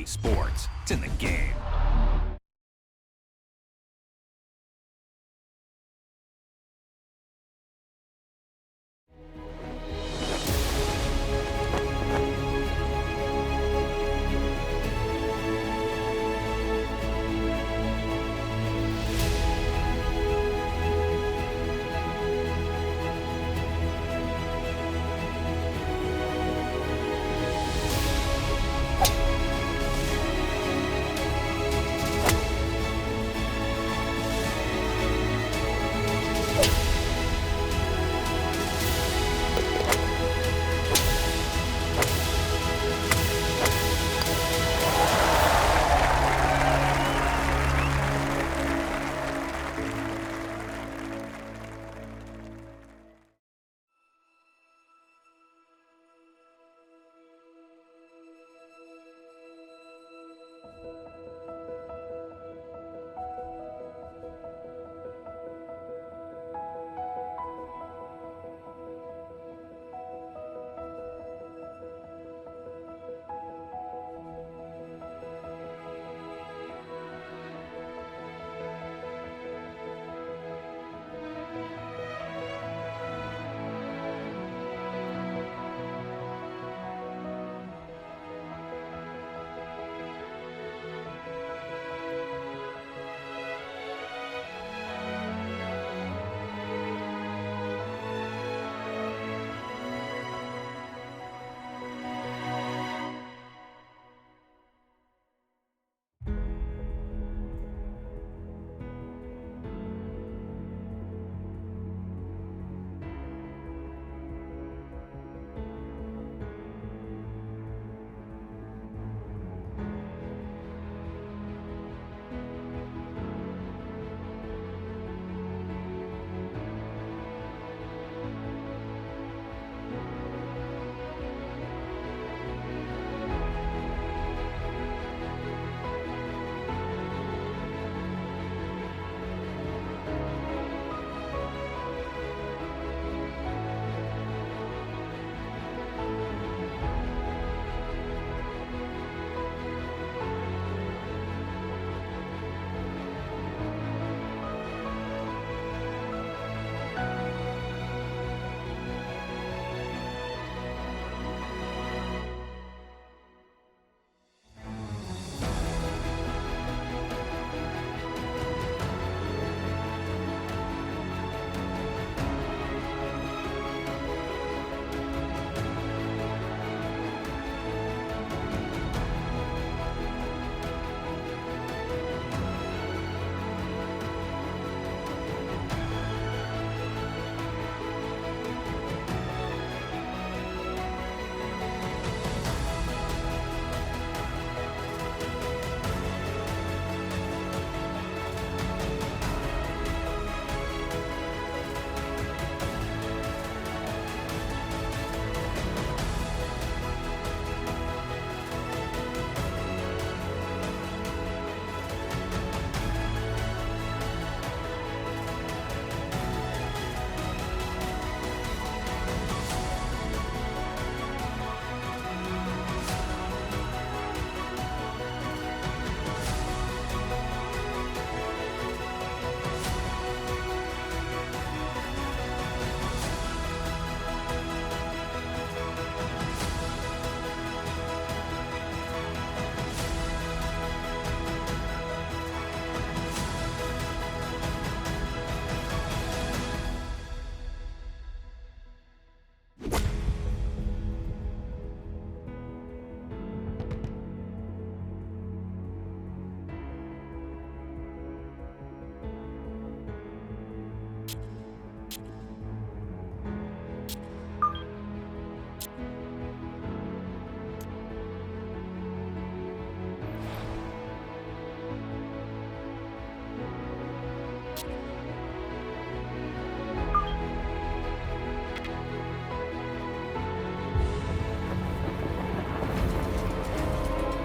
Sports. It's in the game.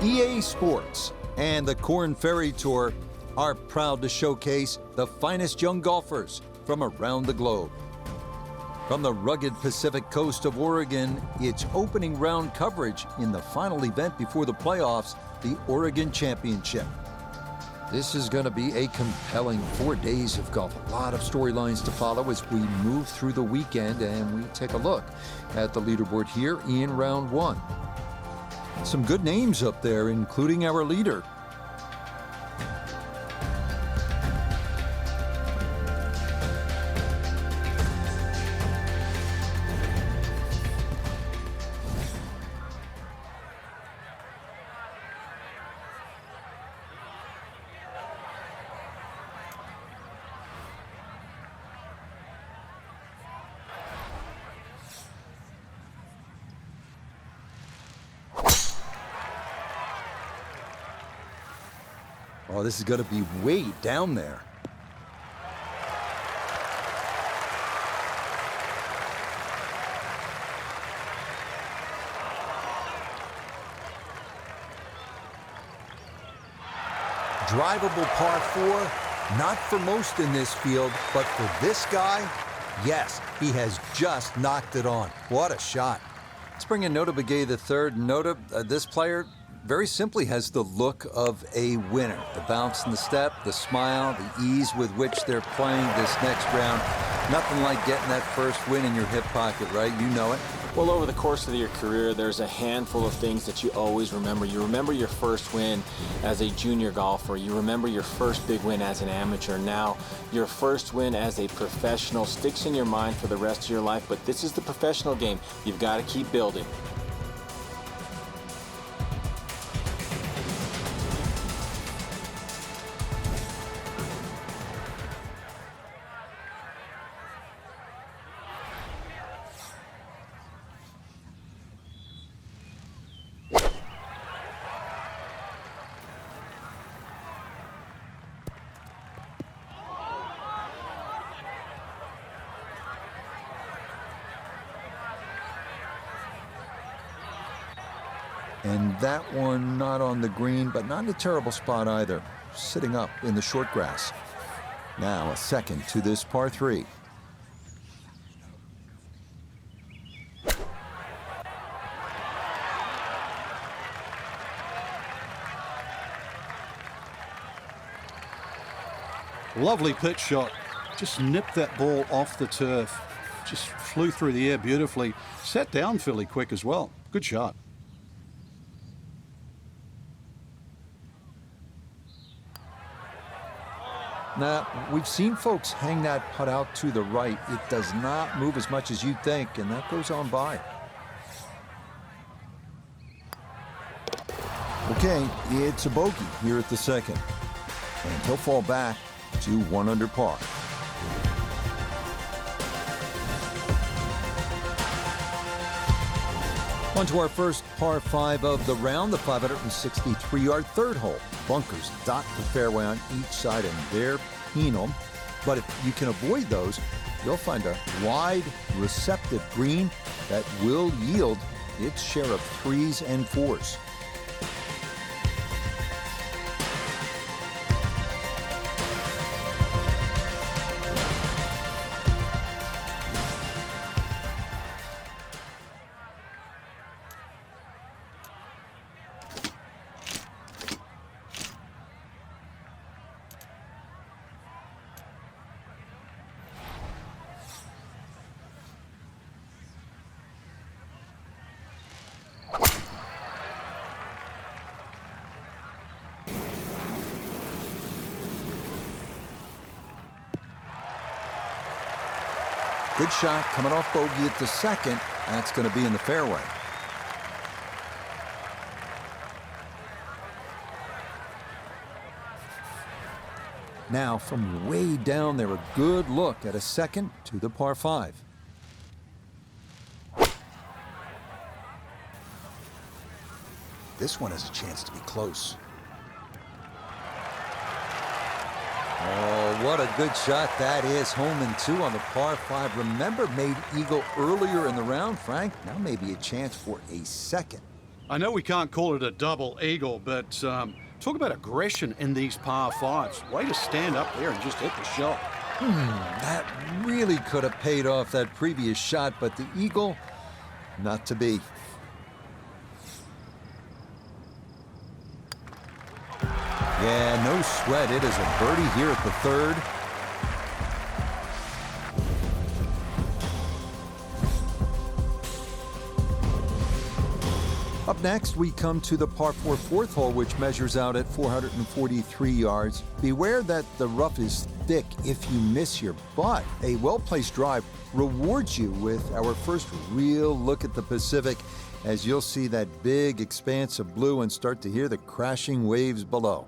EA Sports and the Korn Ferry Tour are proud to showcase the finest young golfers from around the globe. From the rugged Pacific coast of Oregon, it's opening round coverage in the final event before the playoffs, the Oregon Championship. This is going to be a compelling 4 days of golf. A lot of storylines to follow as we move through the weekend, and we take a look at the leaderboard here in round one. Some good names up there, including our leader. Oh, this is going to be way down there. Drivable par four, not for most in this field, but for this guy, yes, he has just knocked it on. What a shot. Let's bring in Nota Begay the third. Nota, this player very simply has the look of a winner. The bounce in the step, the smile, the ease with which they're playing this next round. Nothing like getting that first win in your hip pocket, right? You know it. Well, over the course of your career, there's a handful of things that you always remember. You remember your first win as a junior golfer. You remember your first big win as an amateur. Now, your first win as a professional sticks in your mind for the rest of your life, but this is the professional game. You've got to keep building. And that one not on the green, but not in a terrible spot either. Sitting up in the short grass. Now a second to this par three. Lovely pitch shot. Just nipped that ball off the turf. Just flew through the air beautifully. Sat down fairly quick as well. Good shot. Now, we've seen folks hang that putt out to the right. It does not move as much as you'd think, and that goes on by. Okay, it's a bogey here at the second. And he'll fall back to 1 under par. On to our first par 5 of the round, the 563-yard third hole. Bunkers dot the fairway on each side, and they're penal. But if you can avoid those, you'll find a wide, receptive green that will yield its share of 3s and 4s. Good shot coming off bogey at the second. That's going to be in the fairway. Now from way down there, a good look at a second to the par 5. This one has a chance to be close. Oh, what a good shot that is. Home in 2 on the par 5. Remember, made eagle earlier in the round, Frank. Now maybe a chance for a second. I know we can't call it a double eagle, but talk about aggression in these par 5s. Way to stand up there and just hit the shot. That really could have paid off that previous shot, but the eagle, not to be. Yeah, no sweat. It is a birdie here at the third. Up next, we come to the par 4 fourth hole, which measures out at 443 yards. Beware that the rough is thick if you miss here, but a well-placed drive rewards you with our first real look at the Pacific, as you'll see that big expanse of blue and start to hear the crashing waves below.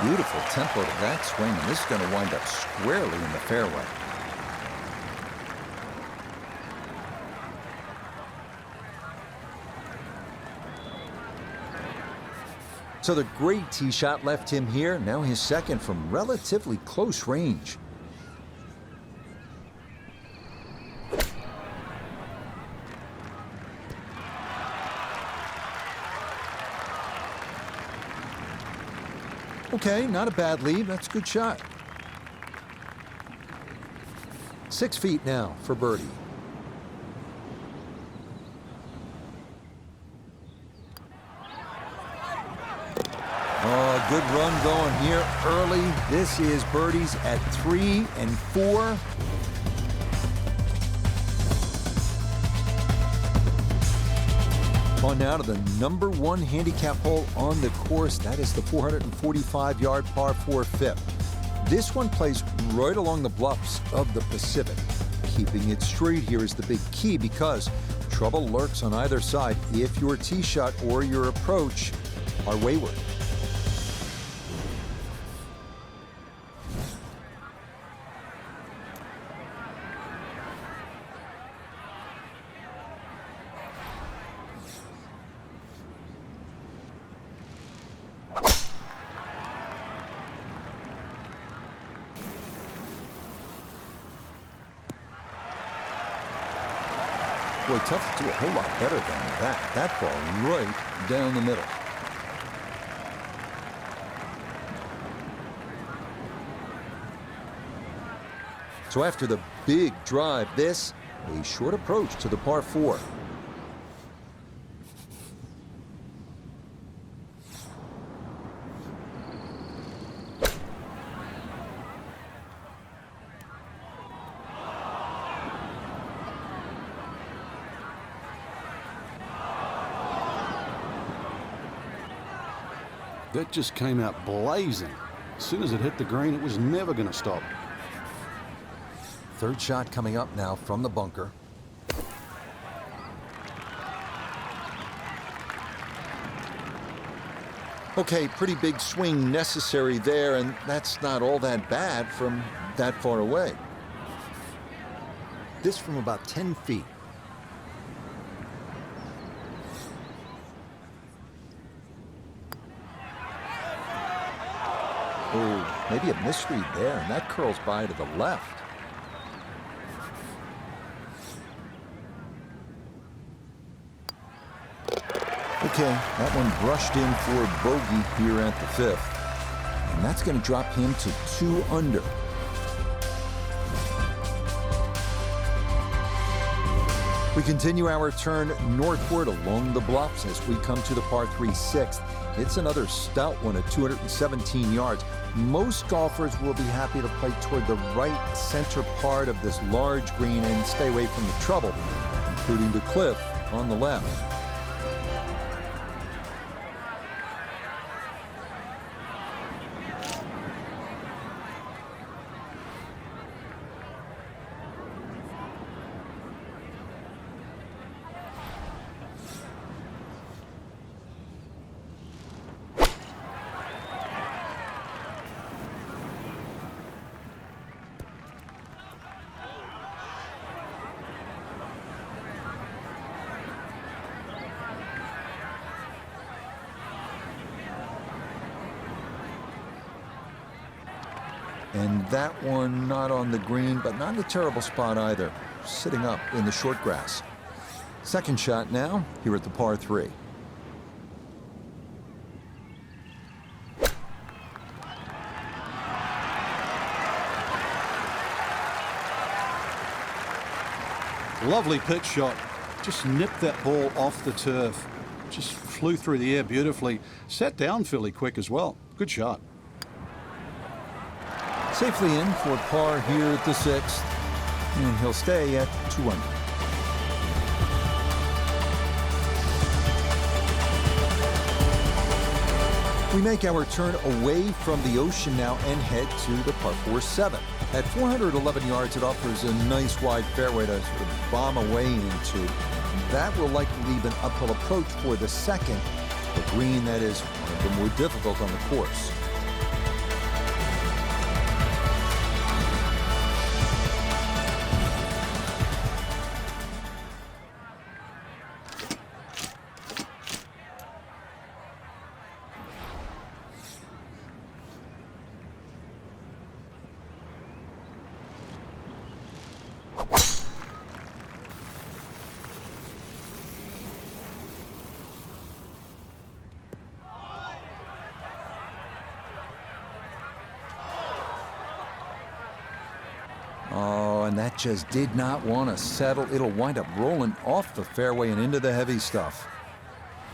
Beautiful tempo to that swing, and this is going to wind up squarely in the fairway. So the great tee shot left him here. Now his second from relatively close range. Okay, not a bad lead. That's a good shot. 6 feet now for birdie. Oh, good run going here early. This is birdies at 3 and 4. On now to the number 1 handicap hole on the course. That is the 445-yard par 4 fifth. This one plays right along the bluffs of the Pacific. Keeping it straight here is the big key, because trouble lurks on either side if your tee shot or your approach are wayward. Boy, tough to do a whole lot better than that. That ball right down the middle. So after the big drive, this, a short approach to the par 4. That just came out blazing. As soon as it hit the green, it was never going to stop. Third shot coming up now from the bunker. Okay, pretty big swing necessary there, and that's not all that bad from that far away. This from about 10 feet. Oh, maybe a misread there, and that curls by to the left. Okay, that one brushed in for a bogey here at the 5th. And that's going to drop him to 2 under. We continue our turn northward along the bluffs as we come to the par 3 6th. It's another stout one at 217 yards. Most golfers will be happy to play toward the right center part of this large green and stay away from the trouble, including the cliff on the left. And that one not on the green, but not in a terrible spot either, sitting up in the short grass. Second shot now, here at the par 3. Lovely pitch shot. Just nipped that ball off the turf. Just flew through the air beautifully. Sat down fairly quick as well. Good shot. Safely in for par here at the 6th, and he'll stay at 2 under. We make our turn away from the ocean now and head to the par 4 7. At 411 yards, it offers a nice wide fairway to sort of bomb away into. That will likely leave an uphill approach for the second, the green that is one of the more difficult on the course. Oh, and that just did not want to settle. It'll wind up rolling off the fairway and into the heavy stuff.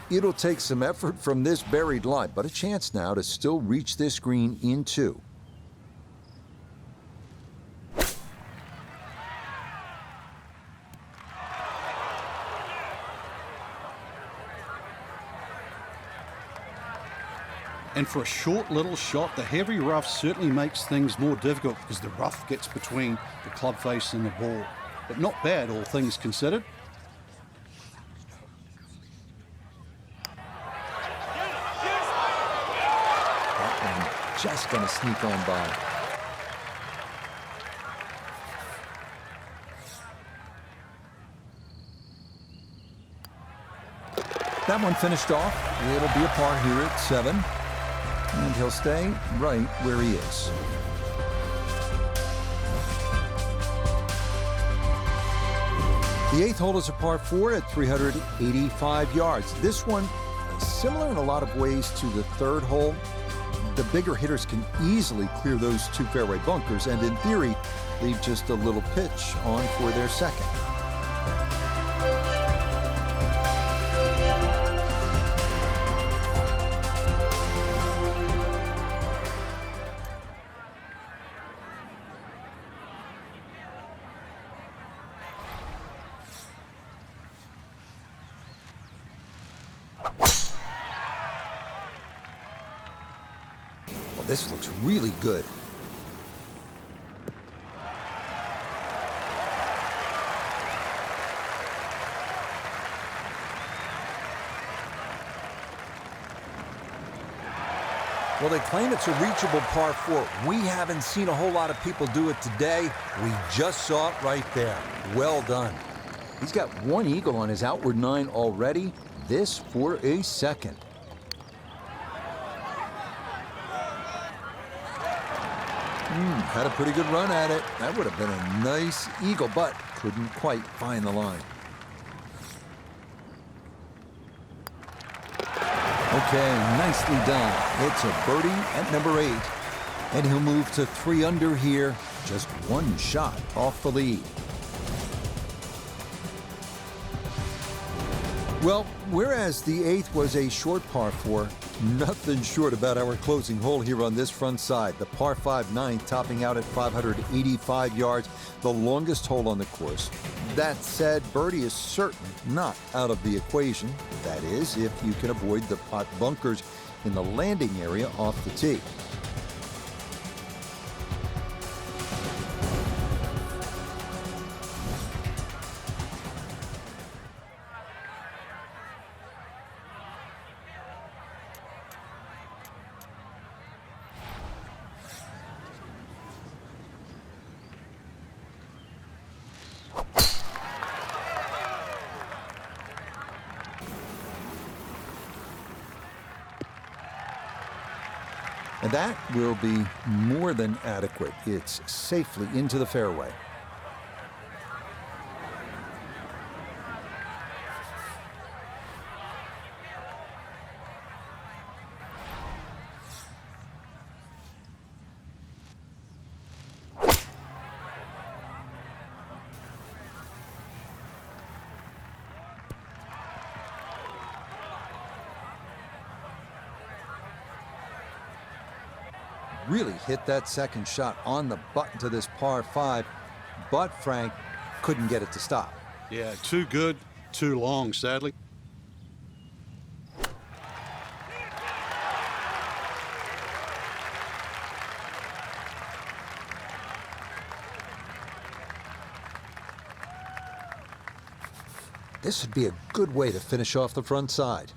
It'll take some effort from this buried lie, but a chance now to still reach this green in 2. And for a short little shot, the heavy rough certainly makes things more difficult because the rough gets between the club face and the ball. But not bad, all things considered. That one just going to sneak on by. That one finished off. It'll be a par here at 7. And he'll stay right where he is. The 8th hole is a par 4 at 385 yards. This one, similar in a lot of ways to the 3rd hole. The bigger hitters can easily clear those 2 fairway bunkers and, in theory, leave just a little pitch on for their second. This looks really good. Well, they claim it's a reachable par 4. We haven't seen a whole lot of people do it today. We just saw it right there. Well done. He's got 1 eagle on his outward 9 already. This for a second. Had a pretty good run at it. That would have been a nice eagle, but couldn't quite find the line. Okay, nicely done. It's a birdie at number 8. And he'll move to 3 under here. Just 1 shot off the lead. Well, whereas the 8th was a short par 4, nothing short about our closing hole here on this front side. The par 5 9 topping out at 585 yards, the longest hole on the course. That said, birdie is certainly not out of the equation. That is, if you can avoid the pot bunkers in the landing area off the tee. And that will be more than adequate. It's safely into the fairway. Really hit that second shot on the button to this par 5, but Frank couldn't get it to stop. Yeah, too good, too long, sadly. This would be a good way to finish off the front side.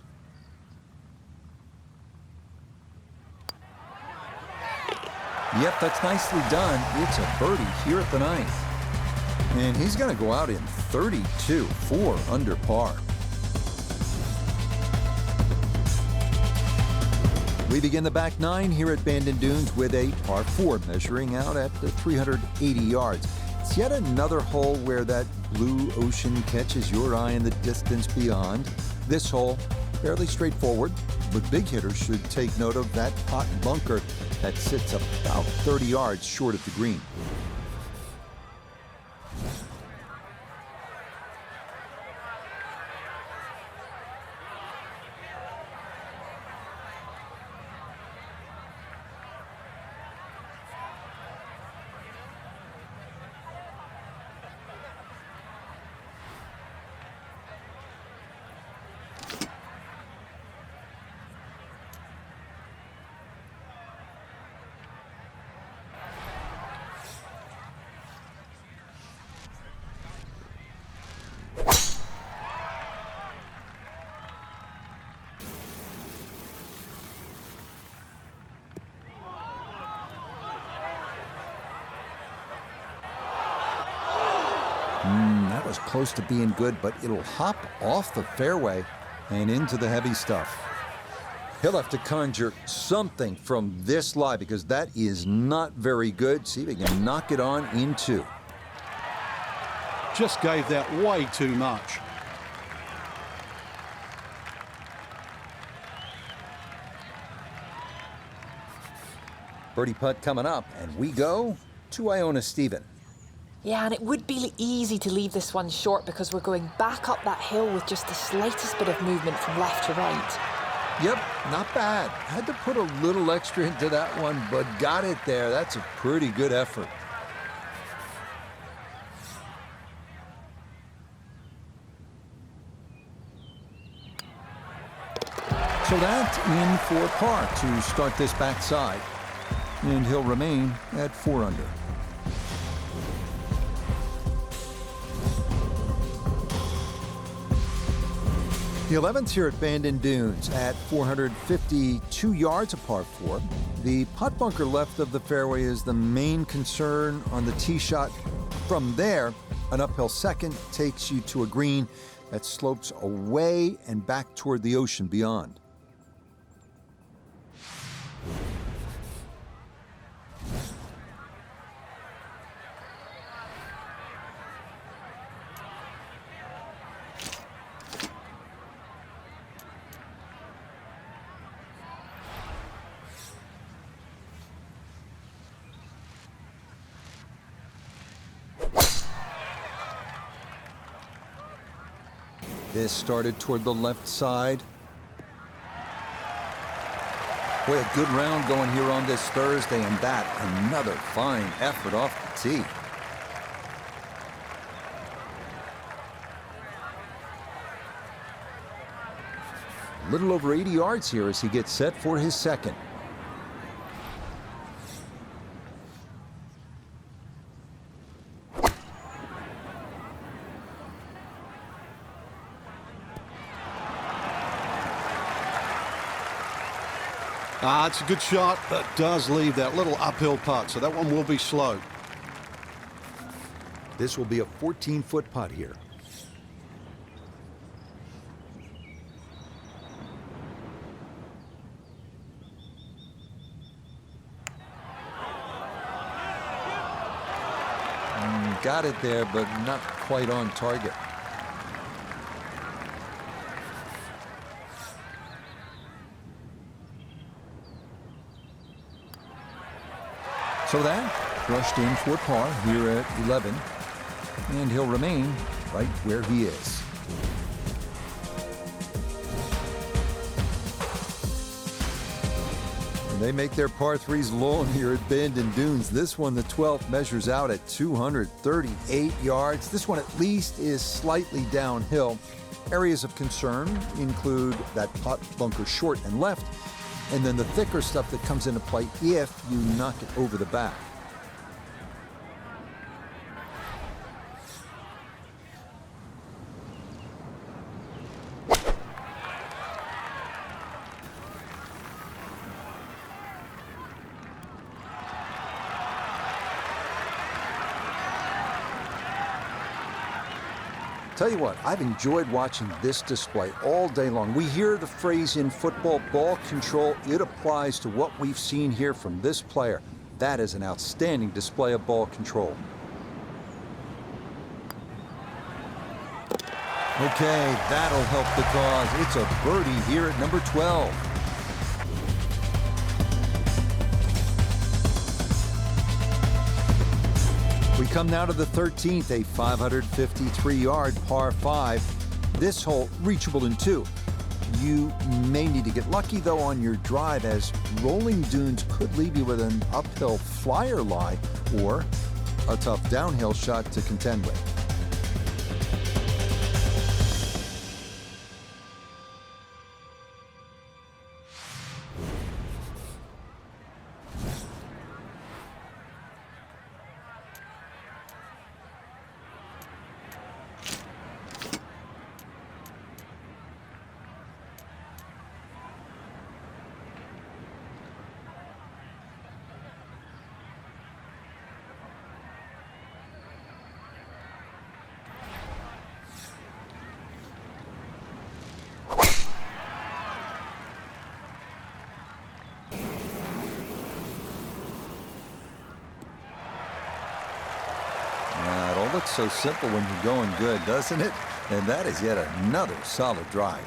Yep, that's nicely done. It's a birdie here at the 9th. And he's going to go out in 32, 4 under par. We begin the back 9 here at Bandon Dunes with a par 4 measuring out at 380 yards. It's yet another hole where that blue ocean catches your eye in the distance beyond. This hole, fairly straightforward, but big hitters should take note of that pot bunker that sits about 30 yards short of the green. That was close to being good, but it'll hop off the fairway and into the heavy stuff. He'll have to conjure something from this lie because that is not very good. See if he can knock it on in 2. Just gave that way too much. Birdie putt coming up, and we go to Iona Stephen. Yeah, and it would be easy to leave this one short because we're going back up that hill with just the slightest bit of movement from left to right. Yep, not bad. Had to put a little extra into that one, but got it there. That's a pretty good effort. So that's in for par to start this backside, and he'll remain at 4 under. The 11th here at Bandon Dunes at 452 yards, a par 4. The putt bunker left of the fairway is the main concern on the tee shot. From there, an uphill second takes you to a green that slopes away and back toward the ocean beyond. This started toward the left side. Boy, a good round going here on this Thursday, and that another fine effort off the tee. A little over 80 yards here as he gets set for his second. It's a good shot, but does leave that little uphill putt, so that one will be slow. This will be a 14-foot putt here. got it there, but not quite on target. So that brushed in for par here at 11, and he'll remain right where he is. And they make their par threes long here at Bandon Dunes. This one, the 12th, measures out at 238 yards. This one at least is slightly downhill. Areas of concern include that pot bunker short and left, and then the thicker stuff that comes into play if you knock it over the back. Tell you what, I've enjoyed watching this display all day long. We hear the phrase in football, ball control. It applies to what we've seen here from this player. That is an outstanding display of ball control. Okay, that'll help the cause. It's a birdie here at number 12. We come now to the 13th, a 553-yard par 5. This hole reachable in 2. You may need to get lucky, though, on your drive, as rolling dunes could leave you with an uphill flyer lie or a tough downhill shot to contend with. It looks so simple when you're going good, doesn't it? And that is yet another solid drive.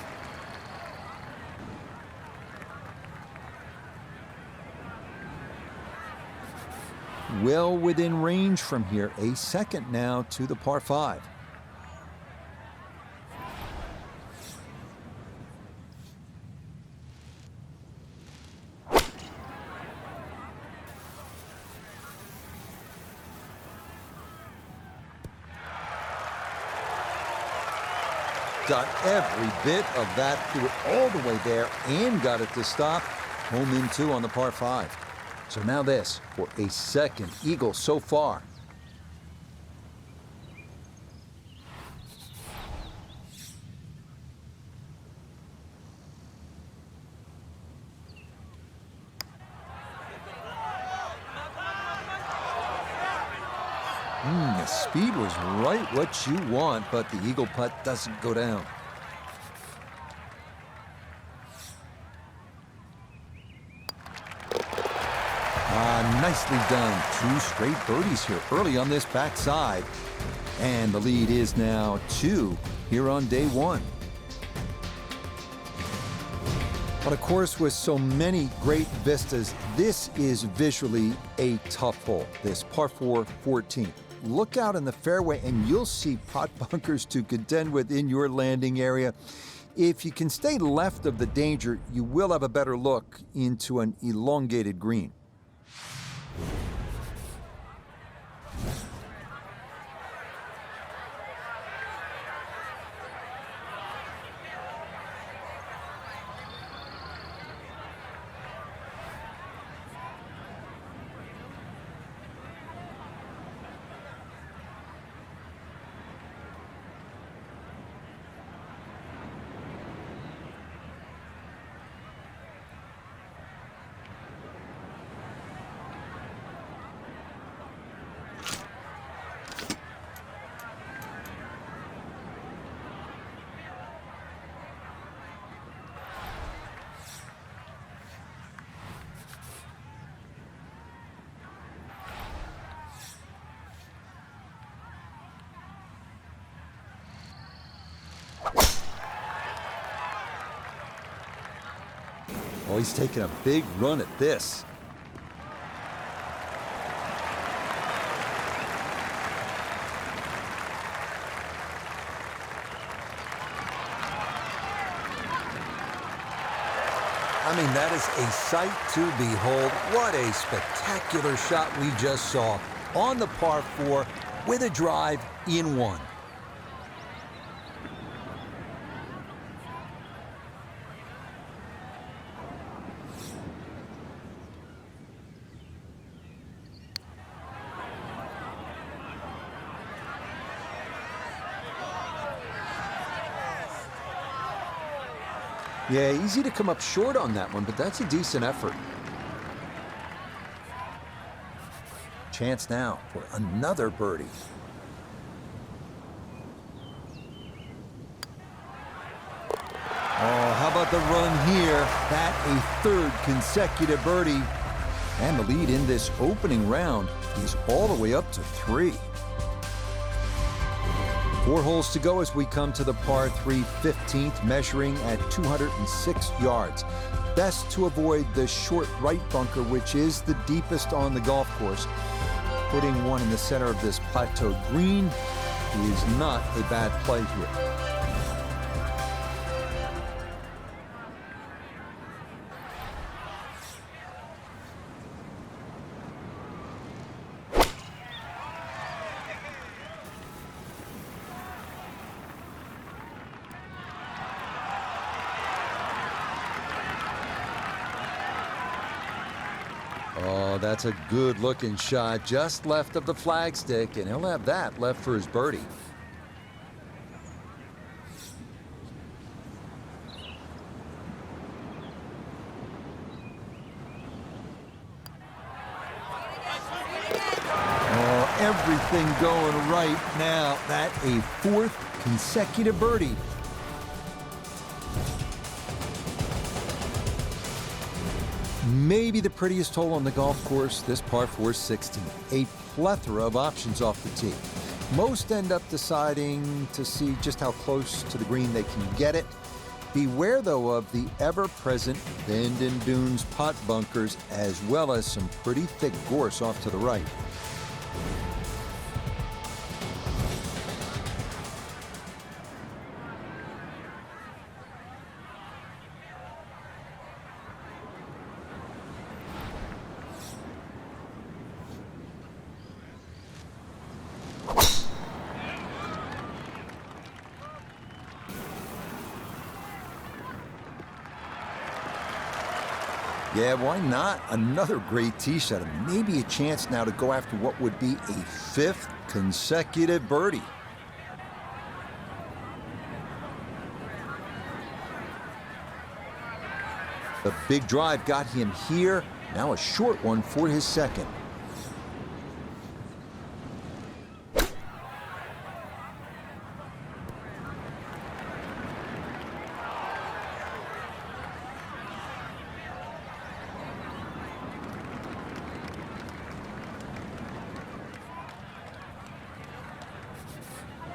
Well within range from here. A second now to the par 5. Got every bit of that, threw it all the way there and got it to stop. Home in 2 on the par 5. So now this for a second eagle so far. The speed was right what you want, but the eagle putt doesn't go down. Nicely done. 2 straight birdies here early on this backside. And the lead is now 2 here on day 1. But of course, with so many great vistas, this is visually a tough hole, this par 4 14. Look out in the fairway and you'll see pot bunkers to contend with in your landing area. If you can stay left of the danger, you will have a better look into an elongated green. Oh, he's taking a big run at this. I mean, that is a sight to behold. What a spectacular shot we just saw on the par 4 with a drive in one. Yeah, easy to come up short on that one, but that's a decent effort. Chance now for another birdie. Oh, how about the run here? That a third consecutive birdie. And the lead in this opening round is all the way up to 3. 4 holes to go as we come to the par 3 15th, measuring at 206 yards. Best to avoid the short right bunker, which is the deepest on the golf course. Putting one in the center of this plateau green is not a bad play here. Oh, that's a good-looking shot, just left of the flagstick, and he'll have that left for his birdie. Oh, everything going right now. That a 4th consecutive birdie. Maybe the prettiest hole on the golf course, this par 4 16. A plethora of options off the tee. Most end up deciding to see just how close to the green they can get it. Beware, though, of the ever-present Bandon dunes pot bunkers, as well as some pretty thick gorse off to the right. Yeah, why not? Another great tee shot, and maybe a chance now to go after what would be a 5th consecutive birdie. The big drive got him here. Now a short one for his second.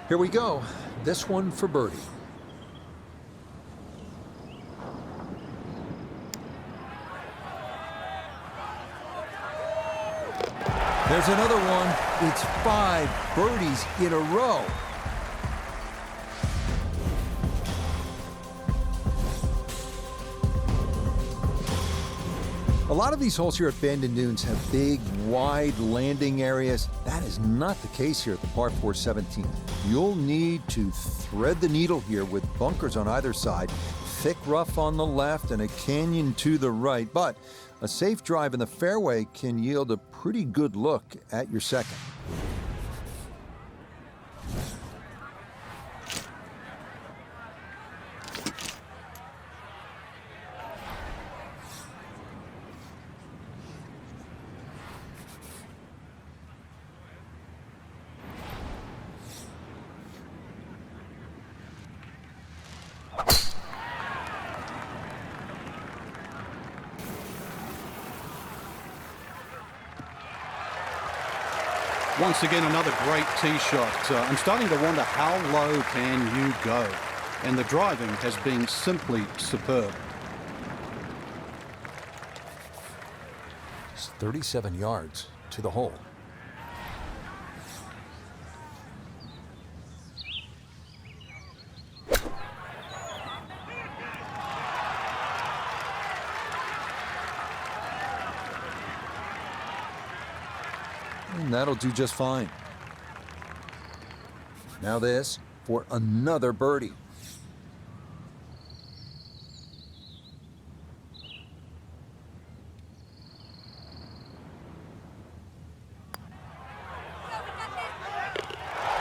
Here we go. This one for birdie. There's another one. It's 5 birdies in a row. A lot of these holes here at Bandon Dunes have big, wide landing areas. That is not the case here at the par 4 17. You'll need to thread the needle here with bunkers on either side, thick rough on the left, and a canyon to the right. But a safe drive in the fairway can yield a pretty good look at your second. Once again, another great tee shot. I'm starting to wonder how low can you go? And the driving has been simply superb. 37 yards to the hole. And that'll do just fine. Now this for another birdie.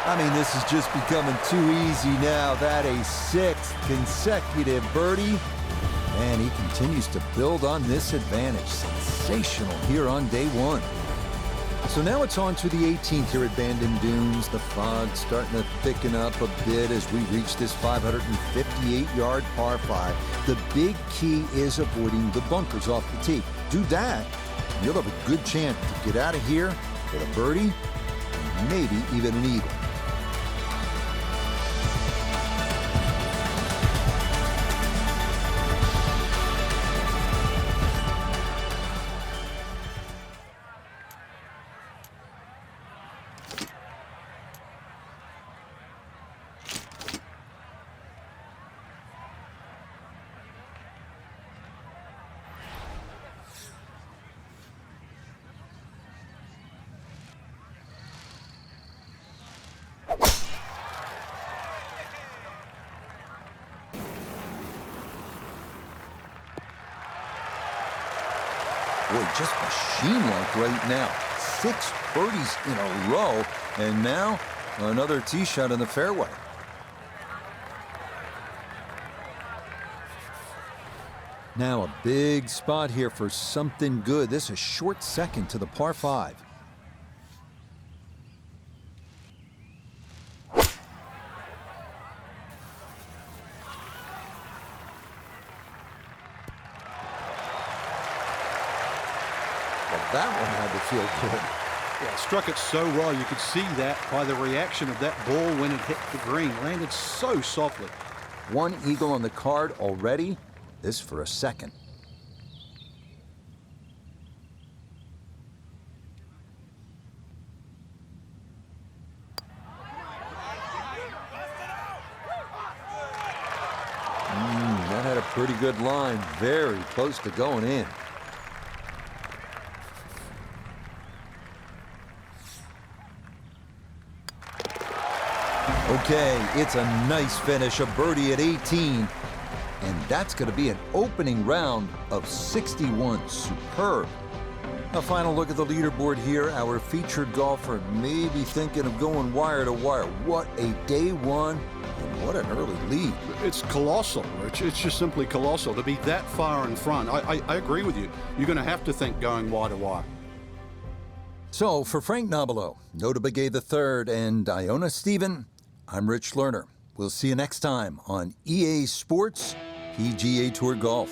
I mean, this is just becoming too easy now. That a sixth consecutive birdie. And he continues to build on this advantage. Sensational here on day one. So now it's on to the 18th here at Bandon Dunes. The fog's starting to thicken up a bit as we reach this 558-yard par 5. The big key is avoiding the bunkers off the tee. Do that, and you'll have a good chance to get out of here with a birdie and maybe even an eagle. Boy, just machine-like right now. 6 birdies in a row, and now another tee shot in the fairway. Now a big spot here for something good. This is a short second to the par 5. That one had to feel good. Yeah, struck it so well. You could see that by the reaction of that ball when it hit the green. Landed so softly. One eagle on the card already. This for a second. That had a pretty good line. Very close to going in. Okay, it's a nice finish, a birdie at 18. And that's going to be an opening round of 61. Superb. A final look at the leaderboard here. Our featured golfer may be thinking of going wire to wire. What a day one, and what an early lead. It's colossal, Rich. It's just simply colossal to be that far in front. I agree with you. You're going to have to think going wire to wire. So, for Frank Nobilo, Nota Begay III, and Iona Stephen, I'm Rich Lerner. We'll see you next time on EA Sports PGA Tour Golf.